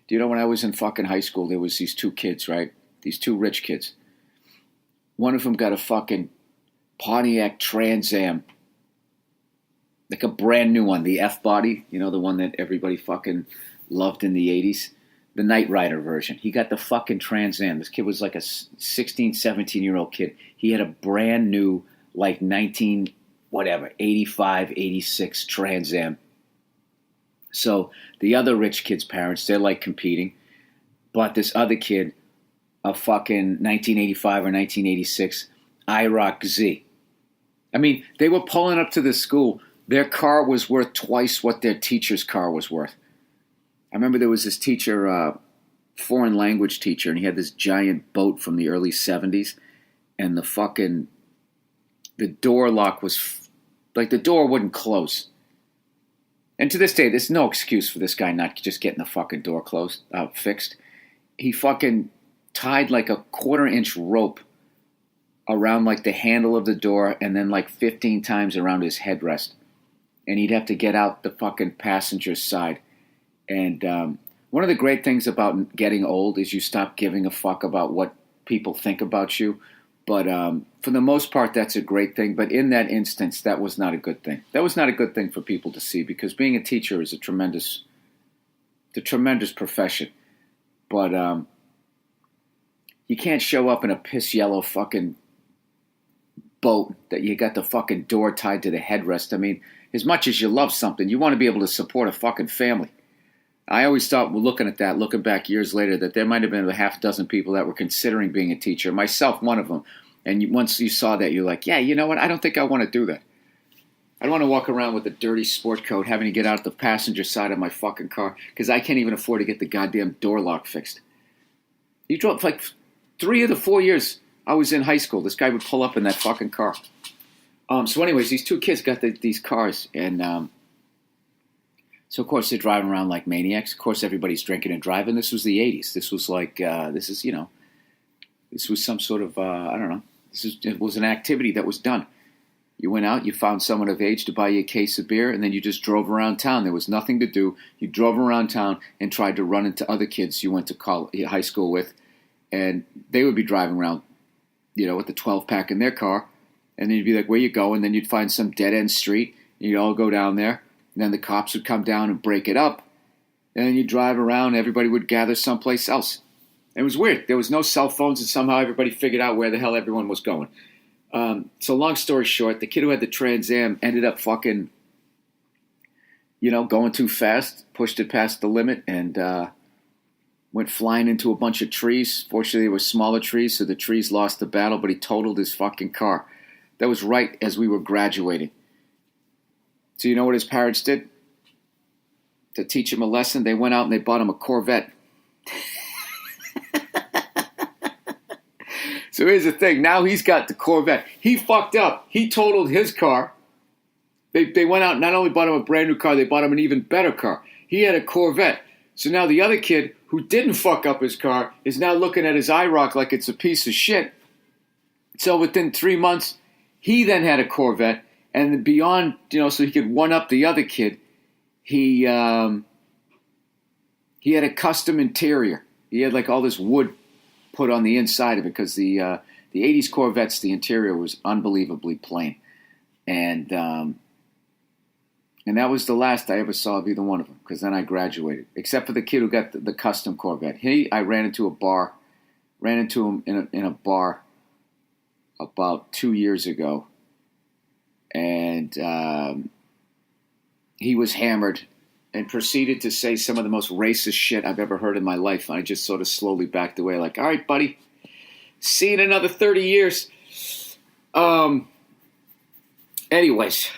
Do you know when I was in fucking high school, there was these two kids, right? These two rich kids. One of them got a fucking Pontiac Trans Am, like a brand new one, the F-body, you know, the one that everybody fucking loved in the 80s, the Knight Rider version. He got the fucking Trans Am. This kid was like a 16, 17-year-old kid. He had a brand new, like 85, 86 Trans Am. So the other rich kid's parents, they're like competing, bought this other kid a fucking 1985 or 1986 IROC Z. I mean, they were pulling up to the school. Their car was worth twice what their teacher's car was worth. I remember there was this teacher, foreign language teacher, and he had this giant boat from the early 70s, and the door lock was, like the door wouldn't close. And to this day, there's no excuse for this guy not just getting the fucking door fixed. He fucking tied like a 1/4-inch rope around like the handle of the door and then like 15 times around his headrest. And he'd have to get out the fucking passenger's side. And one of the great things about getting old is you stop giving a fuck about what people think about you. But for the most part, that's a great thing. But in that instance, that was not a good thing. That was not a good thing for people to see, because being a teacher is a tremendous profession. But you can't show up in a piss yellow fucking boat that you got the fucking door tied to the headrest. I mean, as much as you love something, you want to be able to support a fucking family. I always thought, looking back years later, that there might have been a half dozen people that were considering being a teacher, myself one of them. And once you saw that, you're like, yeah, you know what? I don't think I want to do that. I don't want to walk around with a dirty sport coat having to get out the passenger side of my fucking car because I can't even afford to get the goddamn door lock fixed. You drove like 3 of the 4 years I was in high school. This guy would pull up in that fucking car. So anyways, these two kids got these cars, and so of course they're driving around like maniacs. Of course everybody's drinking and driving. This was the 80s. This was like, this was some sort of, I don't know. It was an activity that was done. You went out, you found someone of age to buy you a case of beer, and then you just drove around town. There was nothing to do. You drove around town and tried to run into other kids you went to high school with, and they would be driving around, with the 12-pack in their car, and then you'd be like, where you going? And then you'd find some dead-end street, and you'd all go down there, and then the cops would come down and break it up, and then you'd drive around, and everybody would gather someplace else. It was weird. There was no cell phones, and somehow everybody figured out where the hell everyone was going. So long story short, the kid who had the Trans Am ended up fucking, going too fast, pushed it past the limit, and went flying into a bunch of trees. Fortunately, they were smaller trees, so the trees lost the battle, but he totaled his fucking car. That was right as we were graduating. So you know what his parents did? To teach him a lesson, they went out and they bought him a Corvette. So here's the thing. Now he's got the Corvette. He fucked up. He totaled his car. They went out and not only bought him a brand new car, they bought him an even better car. He had a Corvette. So now the other kid who didn't fuck up his car is now looking at his IROC like it's a piece of shit. So within 3 months, he then had a Corvette. And beyond, so he could one-up the other kid, he had a custom interior. He had like all this wood put on the inside of it because the 80s Corvettes, the interior was unbelievably plain. And that was the last I ever saw of either one of them, because then I graduated. Except for the kid who got the custom Corvette. I ran into him in a bar about 2 years ago. And he was hammered and proceeded to say some of the most racist shit I've ever heard in my life. And I just sort of slowly backed away like, all right, buddy, see you in another 30 years. Anyways,